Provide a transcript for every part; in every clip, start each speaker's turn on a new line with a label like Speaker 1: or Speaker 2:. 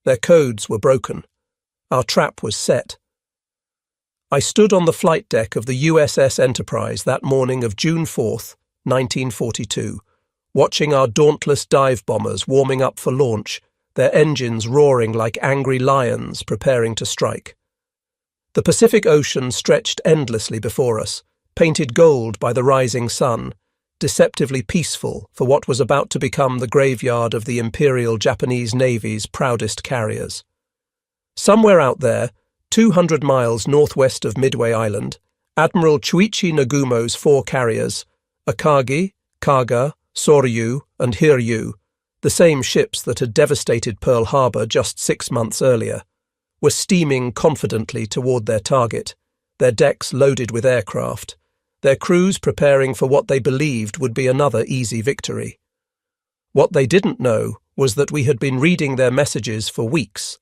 Speaker 1: Their codes were broken. Our trap was set. I stood on the flight deck of the USS Enterprise that morning of June 4th, 1942, watching our dauntless dive bombers warming up for launch, their engines roaring like angry lions preparing to strike. The Pacific Ocean stretched endlessly before us, painted gold by the rising sun, deceptively peaceful for what was about to become the graveyard of the Imperial Japanese Navy's proudest carriers. Somewhere out there, 200 miles northwest of Midway Island, Admiral Chuichi Nagumo's 4 carriers, Akagi, Kaga, Soryu, and Hiryu, the same ships that had devastated Pearl Harbor just 6 months earlier, were steaming confidently toward their target, their decks loaded with aircraft, their crews preparing for what they believed would be another easy victory. What they didn't know was that we had been reading their messages for weeks,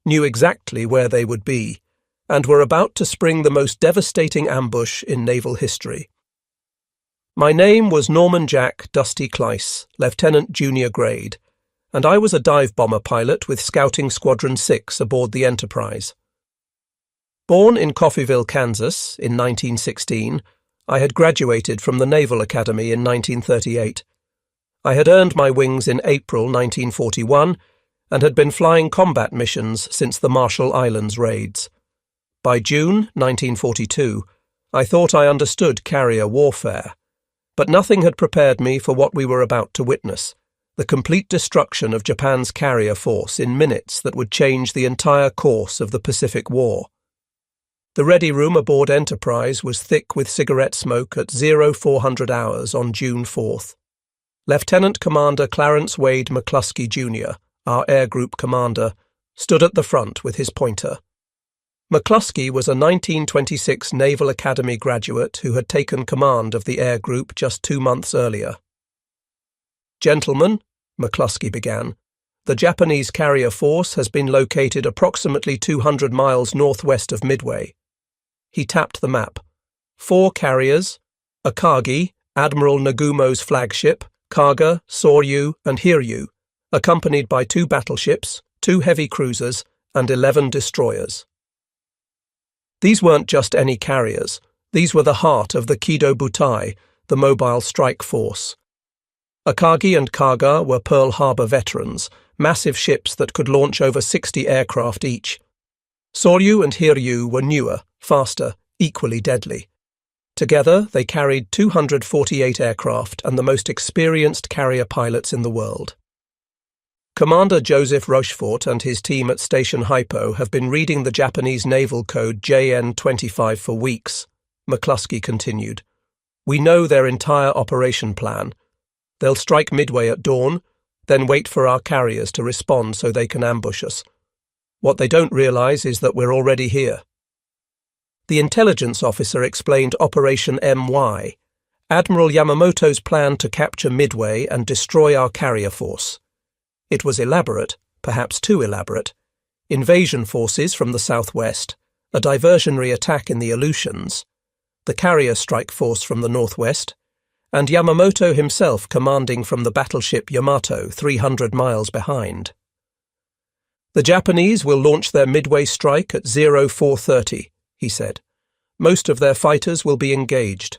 Speaker 1: knew exactly where they would be, and were about to spring the most devastating ambush in naval history. My name was Norman Jack Dusty Clyce, Lieutenant Junior Grade, and I was a dive bomber pilot with Scouting Squadron 6 aboard the Enterprise. Born in Coffeyville, Kansas, in 1916, I had graduated from the Naval Academy in 1938. I had earned my wings in April 1941 and had been flying combat missions since the Marshall Islands raids. By June 1942, I thought I understood carrier warfare, but nothing had prepared me for what we were about to witness, the complete destruction of Japan's carrier force in minutes that would change the entire course of the Pacific War. The ready room aboard Enterprise was thick with cigarette smoke at 0400 hours on June 4th. Lieutenant Commander Clarence Wade McCluskey, Jr., our air group commander, stood at the front with his pointer. McCluskey was a 1926 Naval Academy graduate who had taken command of the air group just 2 months earlier. "Gentlemen," McCluskey began, "the Japanese carrier force has been located approximately 200 miles northwest of Midway." He tapped the map. 4 carriers, Akagi, Admiral Nagumo's flagship, Kaga, Soryu, and Hiryu, accompanied by 2 battleships, 2 heavy cruisers, and 11 destroyers. These weren't just any carriers. These were the heart of the Kido Butai, the mobile strike force. Akagi and Kaga were Pearl Harbor veterans, massive ships that could launch over 60 aircraft each. Soryu and Hiryu were newer, faster, equally deadly. Together, they carried 248 aircraft and the most experienced carrier pilots in the world. Commander Joseph Rochefort and his team at Station Hypo have been reading the Japanese naval code JN-25 for weeks, McCluskey continued. "We know their entire operation plan. They'll strike Midway at dawn, then wait for our carriers to respond so they can ambush us. What they don't realize is that we're already here." The intelligence officer explained Operation MY, Admiral Yamamoto's plan to capture Midway and destroy our carrier force. It was elaborate, perhaps too elaborate. Invasion forces from the southwest, a diversionary attack in the Aleutians, the carrier strike force from the northwest, and Yamamoto himself commanding from the battleship Yamato 300 miles behind. "The Japanese will launch their Midway strike at 0430, he said. "Most of their fighters will be engaged.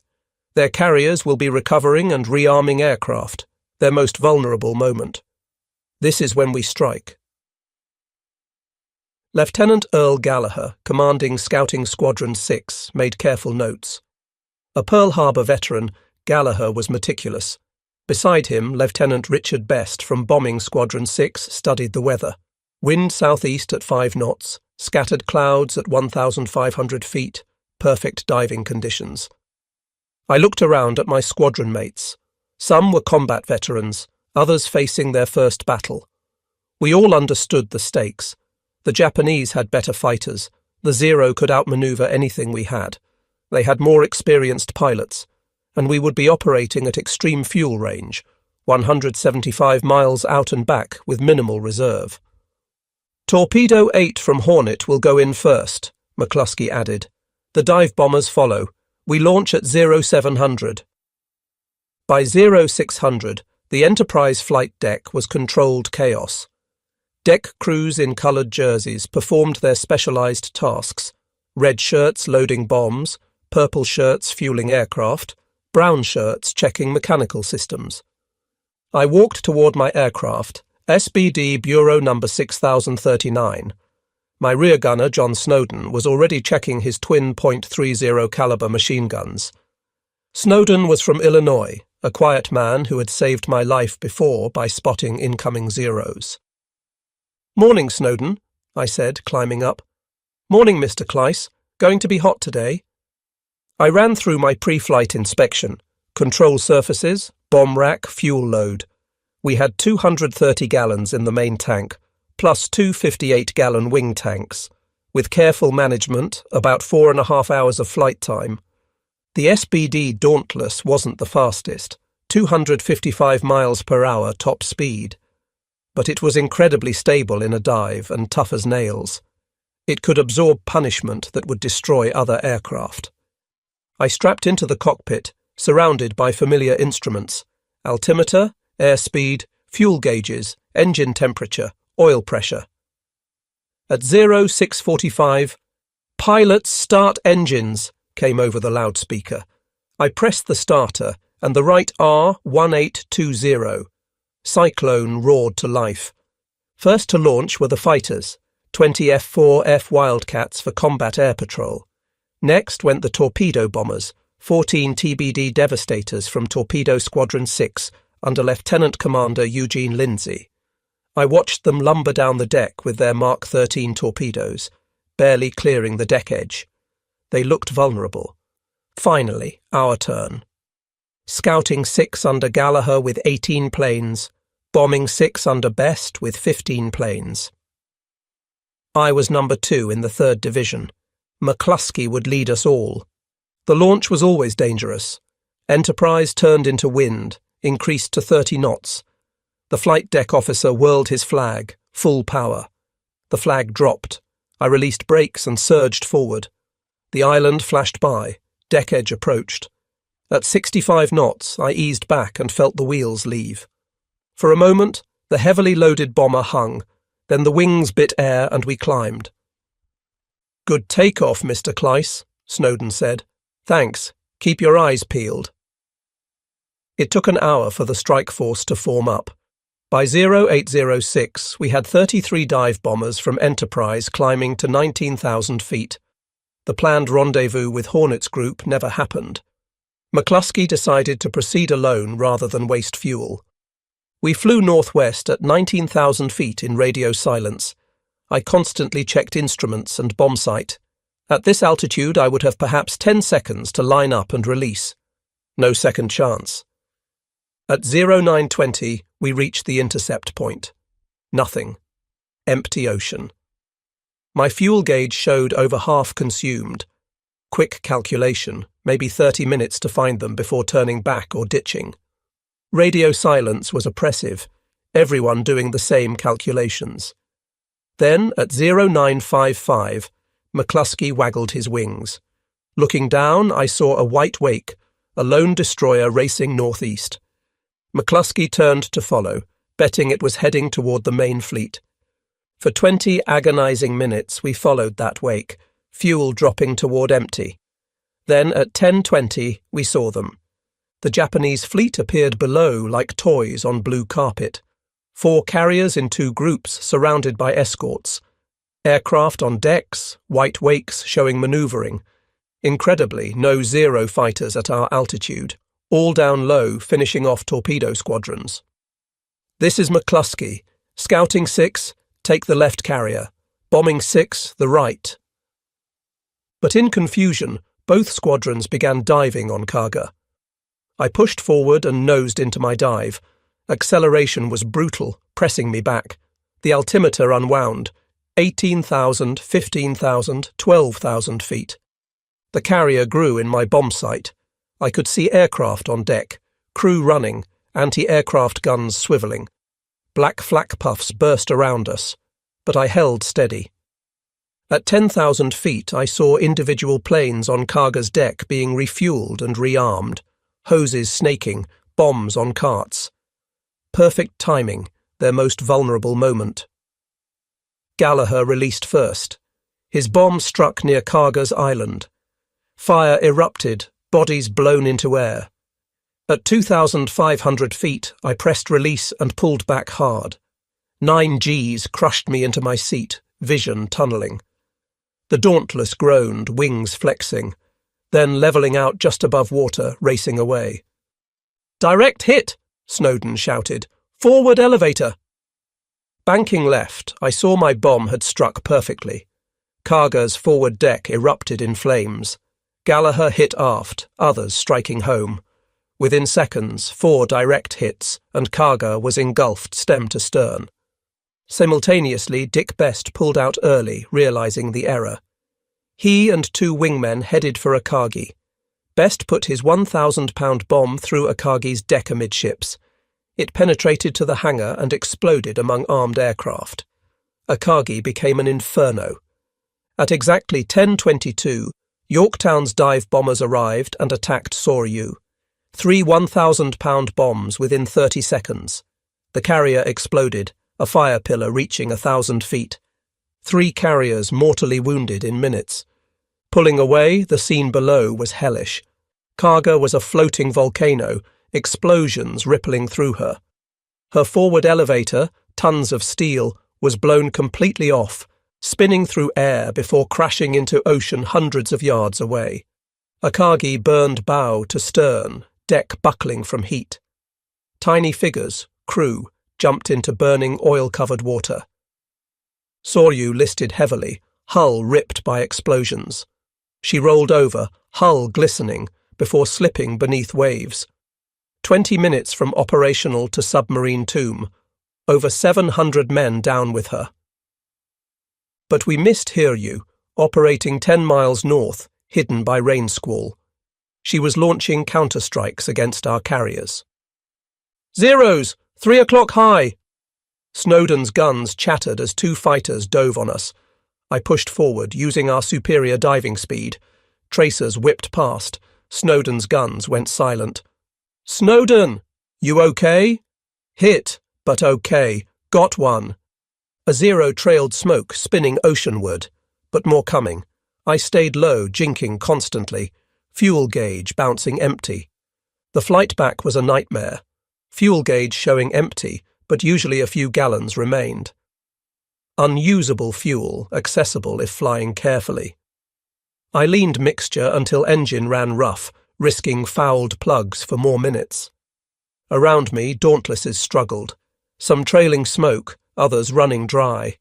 Speaker 1: Their carriers will be recovering and rearming aircraft, their most vulnerable moment. This is when we strike." Lieutenant Earl Gallagher, commanding Scouting Squadron 6, made careful notes. A Pearl Harbor veteran, Gallagher was meticulous. Beside him, Lieutenant Richard Best from Bombing Squadron 6 studied the weather. Wind southeast at 5 knots, scattered clouds at 1,500 feet, perfect diving conditions. I looked around at my squadron mates. Some were combat veterans, others facing their first battle. We all understood the stakes. The Japanese had better fighters. The Zero could outmaneuver anything we had. They had more experienced pilots, and we would be operating at extreme fuel range, 175 miles out and back with minimal reserve. "Torpedo 8 from Hornet will go in first," McCluskey added. "The dive bombers follow. We launch at 0700. By 0600, the Enterprise flight deck was controlled chaos. Deck crews in coloured jerseys performed their specialised tasks: red shirts loading bombs, purple shirts fueling aircraft, brown shirts checking mechanical systems. I walked toward my aircraft, SBD Bureau number 6039. My rear gunner, John Snowden, was already checking his twin .30 caliber machine guns. Snowden was from Illinois, a quiet man who had saved my life before by spotting incoming Zeros. "Morning, Snowden," I said, climbing up. "Morning, Mr. Kleiss. Going to be hot today?" I ran through my pre-flight inspection: control surfaces, bomb rack, fuel load. We had 230 gallons in the main tank, plus two 58-gallon wing tanks. With careful management, about 4.5 hours of flight time. The SBD Dauntless wasn't the fastest, 255 miles per hour top speed. But it was incredibly stable in a dive and tough as nails. It could absorb punishment that would destroy other aircraft. I strapped into the cockpit, surrounded by familiar instruments: altimeter, airspeed, fuel gauges, engine temperature, oil pressure. At 0645, "Pilots, start engines," came over the loudspeaker. I pressed the starter, and the right R1820. Cyclone roared to life. First to launch were the fighters, 20 F-4F Wildcats for combat air patrol. Next went the torpedo bombers, 14 TBD Devastators from Torpedo Squadron 6 under Lieutenant Commander Eugene Lindsay. I watched them lumber down the deck with their Mark 13 torpedoes, barely clearing the deck edge. They looked vulnerable. Finally, our turn. Scouting 6 under Gallagher with 18 planes, Bombing 6 under Best with 15 planes. I was number 2 in the 3rd Division. McCluskey would lead us all. The launch was always dangerous. Enterprise turned into wind, increased to 30 knots. The flight deck officer whirled his flag, full power. The flag dropped. I released brakes and surged forward. The island flashed by. Deck edge approached. At 65 knots, I eased back and felt the wheels leave. For a moment, the heavily loaded bomber hung. Then the wings bit air and we climbed. "Good takeoff, Mr. Kleiss," Snowden said. "Thanks. Keep your eyes peeled." It took an hour for the strike force to form up. By 0806, we had 33 dive bombers from Enterprise climbing to 19,000 feet. The planned rendezvous with Hornets Group never happened. McCluskey decided to proceed alone rather than waste fuel. We flew northwest at 19,000 feet in radio silence. I constantly checked instruments and bomb sight. At this altitude, I would have perhaps 10 seconds to line up and release. No second chance. At 0920, we reached the intercept point. Nothing. Empty ocean. My fuel gauge showed over half consumed. Quick calculation, maybe 30 minutes to find them before turning back or ditching. Radio silence was oppressive, everyone doing the same calculations. Then, at 0955, McCluskey waggled his wings. Looking down, I saw a white wake, a lone destroyer racing northeast. McCluskey turned to follow, betting it was heading toward the main fleet. For 20 agonizing minutes we followed that wake, fuel dropping toward empty. Then at 10:20 we saw them. The Japanese fleet appeared below like toys on blue carpet. 4 carriers in 2 groups surrounded by escorts. Aircraft on decks, white wakes showing manoeuvring. Incredibly, no Zero fighters at our altitude, all down low finishing off torpedo squadrons. "This is McCluskey. Scouting 6, take the left carrier. Bombing 6, the right." But in confusion, both squadrons began diving on Kaga. I pushed forward and nosed into my dive. Acceleration was brutal, pressing me back. The altimeter unwound. 18,000, 15,000, 12,000 feet. The carrier grew in my bomb sight. I could see aircraft on deck, crew running, anti-aircraft guns swivelling. Black flak puffs burst around us, but I held steady. At 10,000 feet, I saw individual planes on Kaga's deck being refueled and rearmed, hoses snaking, bombs on carts. Perfect timing, their most vulnerable moment. Gallagher released first. His bomb struck near Karga's island. Fire erupted, bodies blown into air. At 2,500 feet, I pressed release and pulled back hard. 9 Gs crushed me into my seat, vision tunneling. The Dauntless groaned, wings flexing, then levelling out just above water, racing away. "Direct hit!" Snowden shouted. "Forward elevator!" Banking left, I saw my bomb had struck perfectly. Karga's forward deck erupted in flames. Gallagher hit aft, others striking home. Within seconds, 4 direct hits, and Karga was engulfed stem to stern. Simultaneously, Dick Best pulled out early, realising the error. He and 2 wingmen headed for Akagi. Best put his 1,000-pound bomb through Akagi's deck amidships. It penetrated to the hangar and exploded among armed aircraft. Akagi became an inferno. At exactly 10:22, Yorktown's dive bombers arrived and attacked Soryu. 3 1,000-pound bombs within 30 seconds. The carrier exploded, a fire pillar reaching 1,000 feet. 3 carriers mortally wounded in minutes. Pulling away, the scene below was hellish. Karga was a floating volcano, explosions rippling through her. Her forward elevator, tons of steel, was blown completely off, spinning through air before crashing into ocean hundreds of yards away. Akagi burned bow to stern, deck buckling from heat. Tiny figures, crew, jumped into burning oil-covered water. Soryu listed heavily, hull ripped by explosions. She rolled over, hull glistening, before slipping beneath waves. 20 minutes from operational to submarine tomb. Over 700 men down with her. But we missed Hiryu, operating 10 miles north, hidden by rain squall. She was launching counterstrikes against our carriers. "Zeros! 3 o'clock high!" Snowden's guns chattered as 2 fighters dove on us. I pushed forward, using our superior diving speed. Tracers whipped past. Snowden's guns went silent. "Snowden! You okay?" "Hit, but okay. Got one." A Zero trailed smoke spinning oceanward, but more coming. I stayed low, jinking constantly. Fuel gauge bouncing empty. The flight back was a nightmare. Fuel gauge showing empty, but usually a few gallons remained. Unusable fuel, accessible if flying carefully. I leaned mixture until engine ran rough, risking fouled plugs for more minutes. Around me, Dauntlesses struggled. Some trailing smoke, others running dry.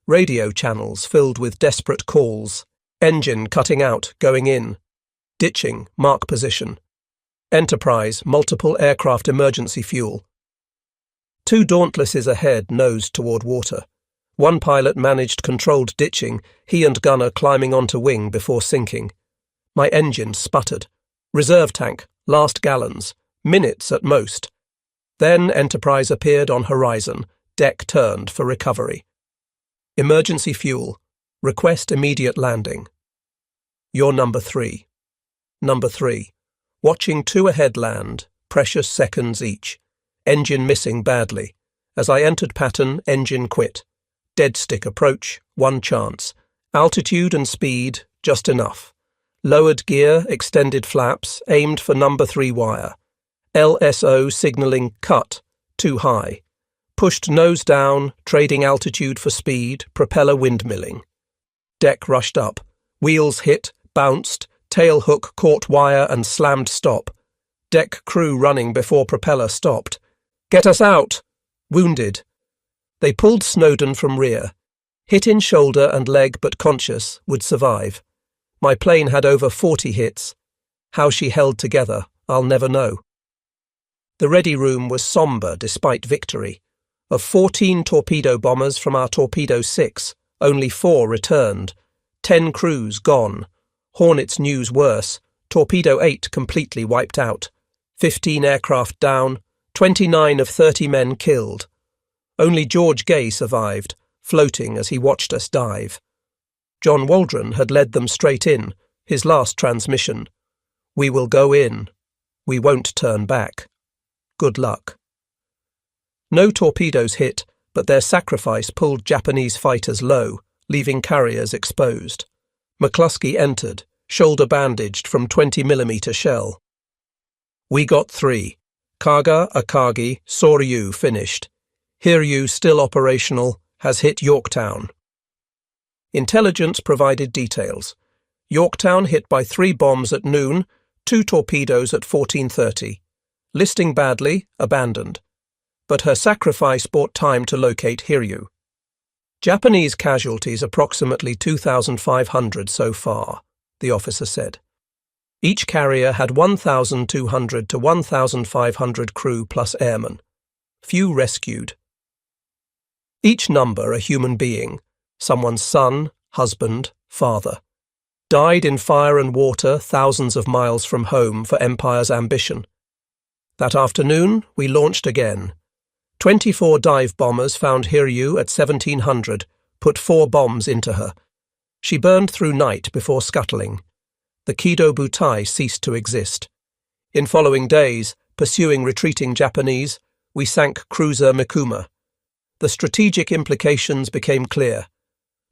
Speaker 1: Radio channels filled with desperate calls. Engine cutting out, going in. Ditching, mark position. Enterprise, multiple aircraft emergency fuel. 2 Dauntlesses ahead nosed toward water. 1 pilot managed controlled ditching, he and gunner climbing onto wing before sinking. My engine sputtered. Reserve tank, last gallons, minutes at most. Then Enterprise appeared on horizon, deck turned for recovery. Emergency fuel. Request immediate landing. You're number 3. Number 3. Watching 2 ahead land, precious seconds each. Engine missing badly. As I entered pattern, engine quit. Dead stick approach, 1 chance. Altitude and speed, just enough. Lowered gear, extended flaps, aimed for number 3 wire. LSO signalling cut, too high. Pushed nose down, trading altitude for speed, propeller windmilling. Deck rushed up. Wheels hit, bounced, tail hook caught wire and slammed stop. Deck crew running before propeller stopped. "Get us out!" Wounded. They pulled Snowden from rear. Hit in shoulder and leg but conscious, would survive. My plane had over 40 hits. How she held together, I'll never know. The ready room was sombre despite victory. Of 14 torpedo bombers from our Torpedo 6, only 4 returned. 10 crews gone. Hornets news worse. Torpedo 8 completely wiped out. 15 aircraft down. 29 of 30 men killed. Only George Gay survived, floating as he watched us dive. John Waldron had led them straight in, his last transmission. "We will go in. We won't turn back. Good luck." No torpedoes hit, but their sacrifice pulled Japanese fighters low, leaving carriers exposed. McCluskey entered, shoulder bandaged from 20mm shell. We got 3. Kaga, Akagi, Soryu finished. Hiryu, still operational, has hit Yorktown. Intelligence provided details. Yorktown hit by 3 bombs at noon, 2 torpedoes at 14:30. Listing badly, abandoned. But her sacrifice bought time to locate Hiryu. Japanese casualties approximately 2,500 so far, the officer said. Each carrier had 1,200 to 1,500 crew plus airmen. Few rescued. Each number a human being, someone's son, husband, father. Died in fire and water thousands of miles from home for Empire's ambition. That afternoon, we launched again. 24 dive bombers found Hiryu at 1700, put 4 bombs into her. She burned through night before scuttling. The Kido Butai ceased to exist. In following days, pursuing retreating Japanese, we sank cruiser Mikuma. The strategic implications became clear.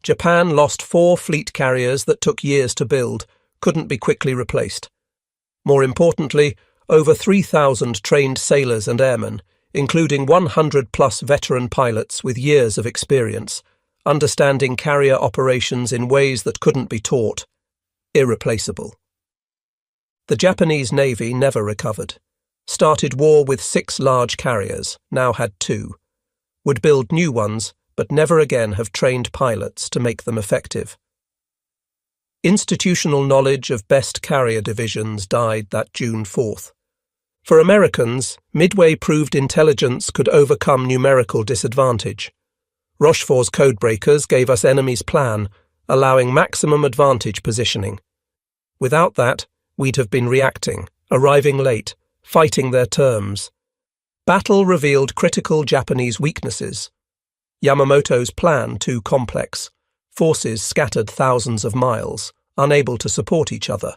Speaker 1: Japan lost 4 fleet carriers that took years to build, couldn't be quickly replaced. More importantly, over 3,000 trained sailors and airmen, including 100-plus veteran pilots with years of experience, understanding carrier operations in ways that couldn't be taught. Irreplaceable. The Japanese Navy never recovered. Started war with 6 large carriers, now had 2. Would build new ones, but never again have trained pilots to make them effective. Institutional knowledge of best carrier divisions died that June 4th. For Americans, Midway proved intelligence could overcome numerical disadvantage. Rochefort's codebreakers gave us enemy's plan, allowing maximum advantage positioning. Without that, we'd have been reacting, arriving late, fighting their terms. Battle revealed critical Japanese weaknesses. Yamamoto's plan too complex. Forces scattered thousands of miles, unable to support each other.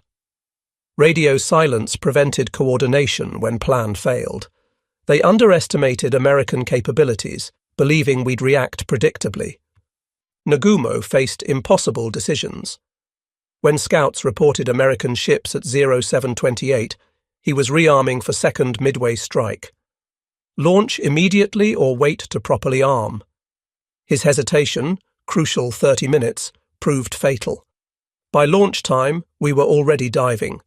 Speaker 1: Radio silence prevented coordination when plan failed. They underestimated American capabilities, believing we'd react predictably. Nagumo faced impossible decisions. When scouts reported American ships at 0728, he was rearming for second Midway strike. Launch immediately or wait to properly arm. His hesitation, crucial 30 minutes, proved fatal. By launch time, we were already diving.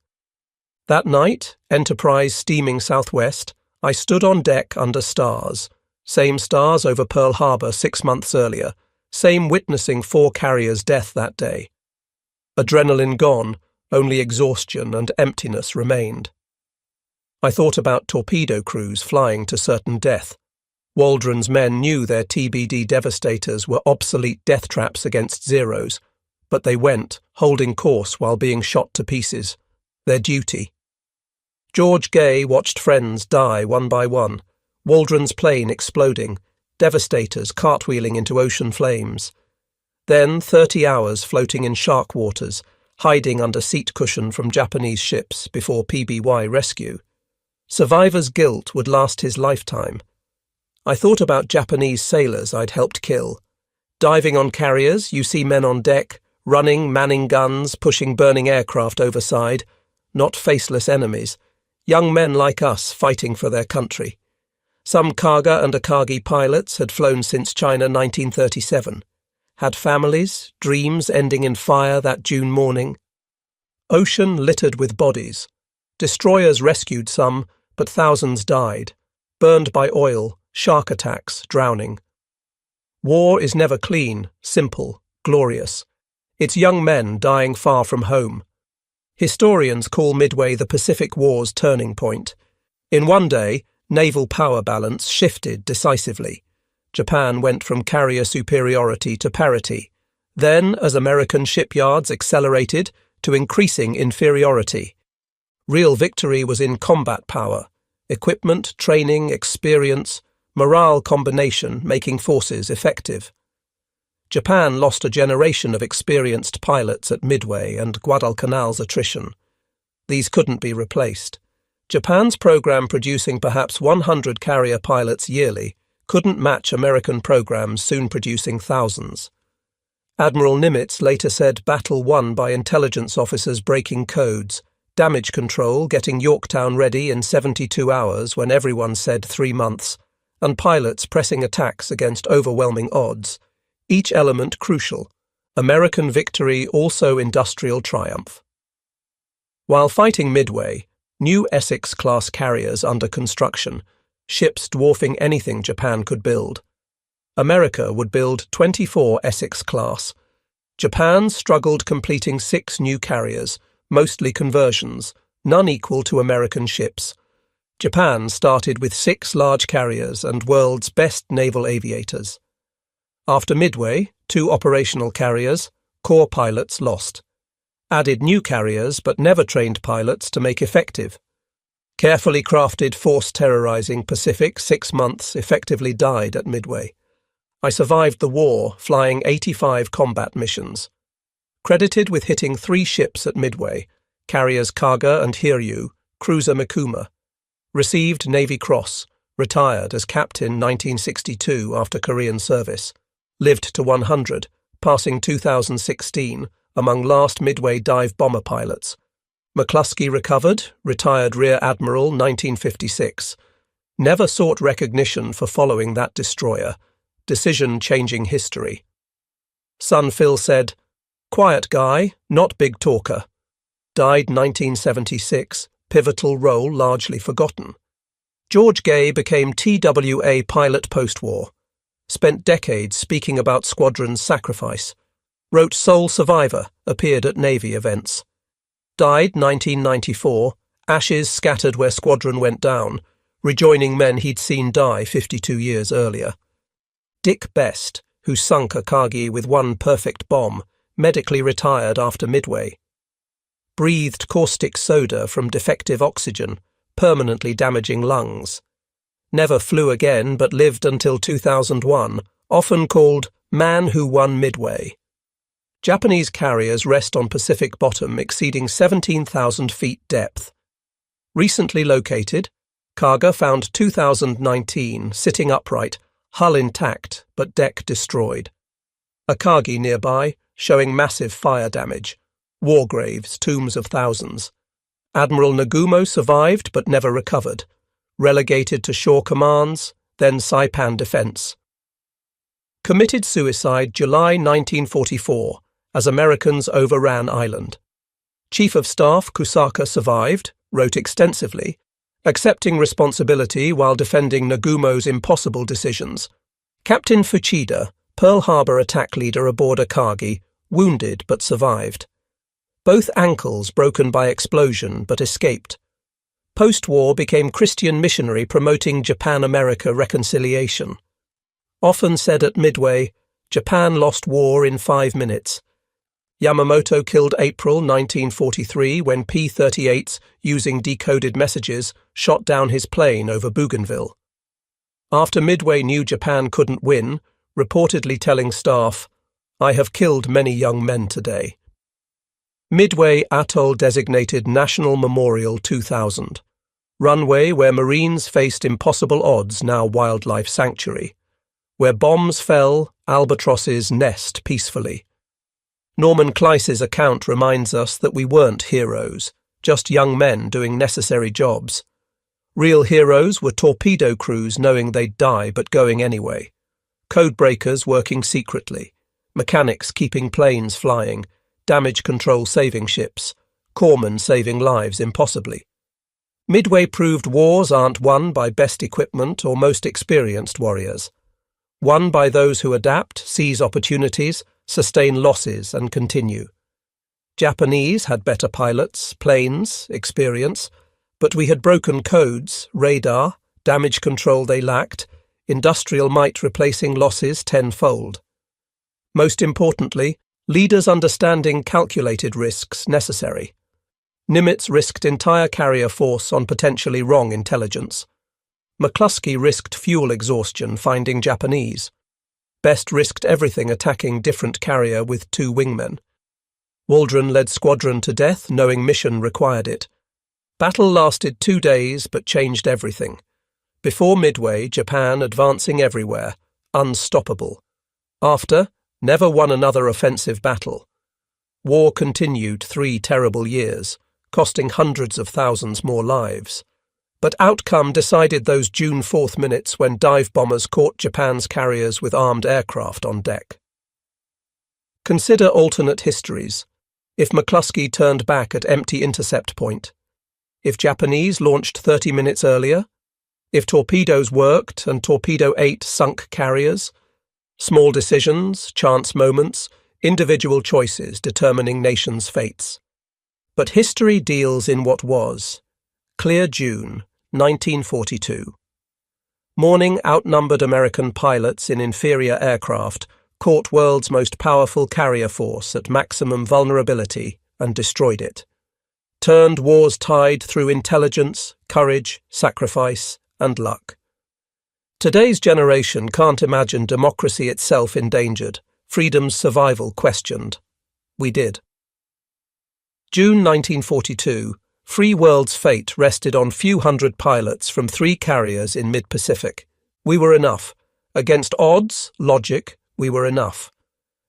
Speaker 1: That night, Enterprise steaming southwest, I stood on deck under stars. Same stars over Pearl Harbor 6 months earlier, same witnessing 4 carriers' death that day. Adrenaline gone, only exhaustion and emptiness remained. I thought about torpedo crews flying to certain death. Waldron's men knew their TBD devastators were obsolete death traps against Zeros, but they went, holding course while being shot to pieces. Their duty. George Gay watched friends die one by one, Waldron's plane exploding, devastators cartwheeling into ocean flames. Then 30 hours floating in shark waters, hiding under seat cushion from Japanese ships before PBY rescue. Survivor's guilt would last his lifetime. I thought about Japanese sailors I'd helped kill. Diving on carriers, you see men on deck, running, manning guns, pushing burning aircraft overside. Not faceless enemies. Young men like us fighting for their country. Some Kaga and Akagi pilots had flown since China 1937. Had families, dreams ending in fire that June morning. Ocean littered with bodies. Destroyers rescued some, but thousands died. Burned by oil, shark attacks, drowning. War is never clean, simple, glorious. It's young men dying far from home. Historians call Midway the Pacific War's turning point. In one day, naval power balance shifted decisively. Japan went from carrier superiority to parity. Then, as American shipyards accelerated, to increasing inferiority. Real victory was in combat power, equipment, training, experience, morale combination making forces effective. Japan lost a generation of experienced pilots at Midway and Guadalcanal's attrition. These couldn't be replaced. Japan's program producing perhaps 100 carrier pilots yearly couldn't match American programs soon producing thousands. Admiral Nimitz later said battle won by intelligence officers breaking codes, damage control getting Yorktown ready in 72 hours when everyone said 3 months, and pilots pressing attacks against overwhelming odds, each element crucial. American victory also industrial triumph. While fighting Midway, new Essex-class carriers under construction, ships dwarfing anything Japan could build. America would build 24 Essex-class. Japan struggled completing 6 new carriers, mostly conversions, none equal to American ships. Japan started with 6 large carriers and world's best naval aviators. After Midway, 2 operational carriers, core pilots lost. Added new carriers but never trained pilots to make effective. Carefully crafted force terrorizing Pacific 6 months effectively died at Midway. I survived the war, flying 85 combat missions. Credited with hitting 3 ships at Midway, carriers Kaga and Hiryu, cruiser Mikuma. Received Navy Cross, retired as captain 1962 after Korean service. Lived to 100, passing 2016 among last Midway dive bomber pilots. McCluskey recovered, retired Rear Admiral 1956. Never sought recognition for following that destroyer. Decision changing history. Son Phil said, "Quiet guy, not big talker." Died 1976, pivotal role largely forgotten. George Gay became TWA pilot post-war. Spent decades speaking about squadron's sacrifice. Wrote Sole Survivor, appeared at Navy events. Died 1994, ashes scattered where squadron went down, rejoining men he'd seen die 52 years earlier. Dick Best, who sunk Akagi with 1 perfect bomb, medically retired after Midway. Breathed caustic soda from defective oxygen, permanently damaging lungs. Never flew again but lived until 2001, often called Man Who Won Midway. Japanese carriers rest on Pacific bottom exceeding 17,000 feet depth. Recently located, Kaga found 2019 sitting upright, hull intact but deck destroyed. Akagi nearby, showing massive fire damage. War graves, tombs of thousands. Admiral Nagumo survived but never recovered. Relegated to shore commands, then Saipan defense. Committed suicide July 1944 as Americans overran island. Chief of Staff Kusaka survived, wrote extensively, accepting responsibility while defending Nagumo's impossible decisions. Captain Fuchida, Pearl Harbor attack leader aboard Akagi, wounded but survived. Both ankles broken by explosion but escaped. Post-war became Christian missionary promoting Japan-America reconciliation. Often said at Midway, Japan lost war in 5 minutes. Yamamoto killed April 1943 when P-38s, using decoded messages, shot down his plane over Bougainville. After Midway knew Japan couldn't win, reportedly telling staff, "I have killed many young men today." Midway Atoll designated National Memorial 2000. Runway where Marines faced impossible odds, now wildlife sanctuary. Where bombs fell, albatrosses nest peacefully. Norman Kleise's account reminds us that we weren't heroes, just young men doing necessary jobs. Real heroes were torpedo crews knowing they'd die but going anyway. Codebreakers working secretly. Mechanics keeping planes flying. Damage control saving ships. Corpsmen saving lives impossibly. Midway proved wars aren't won by best equipment or most experienced warriors. Won by those who adapt, seize opportunities, sustain losses and continue. Japanese had better pilots, planes, experience, but we had broken codes, radar, damage control they lacked, industrial might replacing losses tenfold. Most importantly, leaders understanding calculated risks necessary. Nimitz risked entire carrier force on potentially wrong intelligence. McCluskey risked fuel exhaustion finding Japanese. Best risked everything attacking different carrier with 2 wingmen. Waldron led squadron to death knowing mission required it. Battle lasted 2 days but changed everything. Before Midway, Japan advancing everywhere, unstoppable. After, never won another offensive battle. War continued 3 terrible years, costing hundreds of thousands more lives. But outcome decided those June 4th minutes when dive bombers caught Japan's carriers with armed aircraft on deck. Consider alternate histories. If McCluskey turned back at empty intercept point. If Japanese launched 30 minutes earlier. If torpedoes worked and Torpedo 8 sunk carriers. Small decisions, chance moments, individual choices determining nations' fates. But history deals in what was. Clear June, 1942. Morning outnumbered American pilots in inferior aircraft caught world's most powerful carrier force at maximum vulnerability and destroyed it. Turned war's tide through intelligence, courage, sacrifice, and luck. Today's generation can't imagine democracy itself endangered, freedom's survival questioned. We did. June 1942, free world's fate rested on few hundred pilots from 3 carriers in mid-Pacific. We were enough. Against odds, logic, we were enough.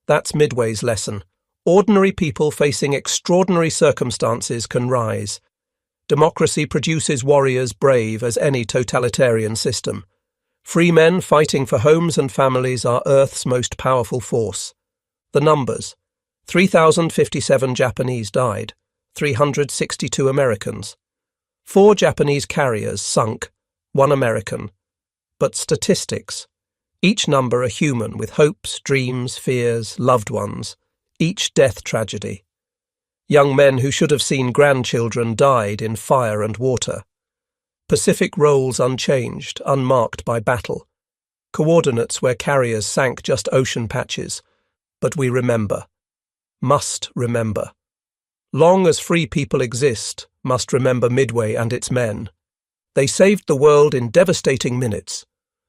Speaker 1: That's Midway's lesson. Ordinary people facing extraordinary circumstances can rise. Democracy produces warriors brave as any totalitarian system. Free men fighting for homes and families are Earth's most powerful force. The numbers. 3,057 Japanese died, 362 Americans. 4 Japanese carriers sunk, 1 American. But statistics. Each number a human with hopes, dreams, fears, loved ones. Each death tragedy. Young men who should have seen grandchildren died in fire and water. Pacific roles unchanged, unmarked by battle. Coordinates where carriers sank just ocean patches. But we remember. Must remember. Long as free people exist, must remember Midway and its men. They saved the world in devastating minutes.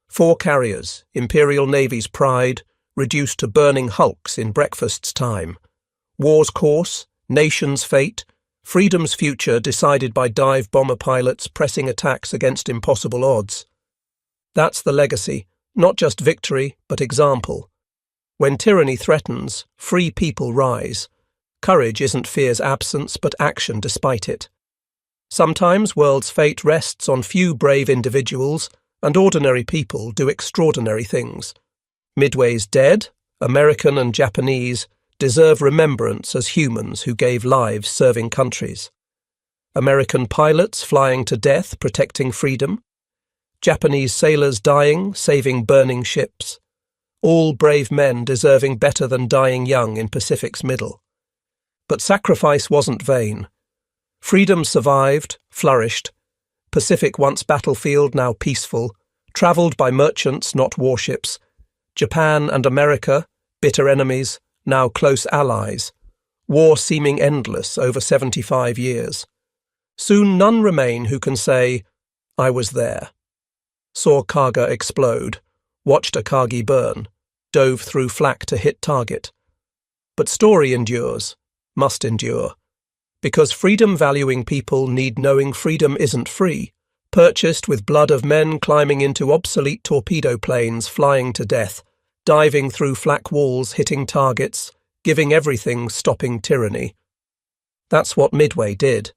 Speaker 1: 4 carriers, Imperial Navy's pride, reduced to burning hulks in breakfast's time. War's course, nation's fate, freedom's future decided by dive bomber pilots pressing attacks against impossible odds. That's the legacy, not just victory, but example. When tyranny threatens, free people rise. Courage isn't fear's absence, but action despite it. Sometimes world's fate rests on few brave individuals, and ordinary people do extraordinary things. Midway's dead, American and Japanese, deserve remembrance as humans who gave lives serving countries. American pilots flying to death protecting freedom. Japanese sailors dying, saving burning ships. All brave men deserving better than dying young in Pacific's middle. But sacrifice wasn't vain. Freedom survived, flourished. Pacific once battlefield, now peaceful, travelled by merchants, not warships. Japan and America, bitter enemies, now close allies. War seeming endless over 75 years. Soon none remain who can say, I was there. Saw Kaga explode, watched Akagi burn, dove through flak to hit target. But story endures, must endure. Because freedom-valuing people need knowing freedom isn't free, purchased with blood of men climbing into obsolete torpedo planes flying to death, diving through flak walls, hitting targets, giving everything, stopping tyranny. That's what Midway did.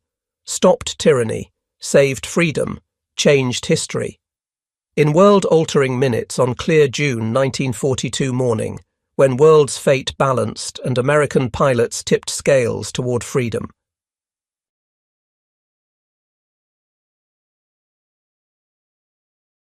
Speaker 1: Stopped tyranny, saved freedom, changed history. In world-altering minutes on clear June 1942 morning, when world's fate balanced and American pilots tipped scales toward freedom,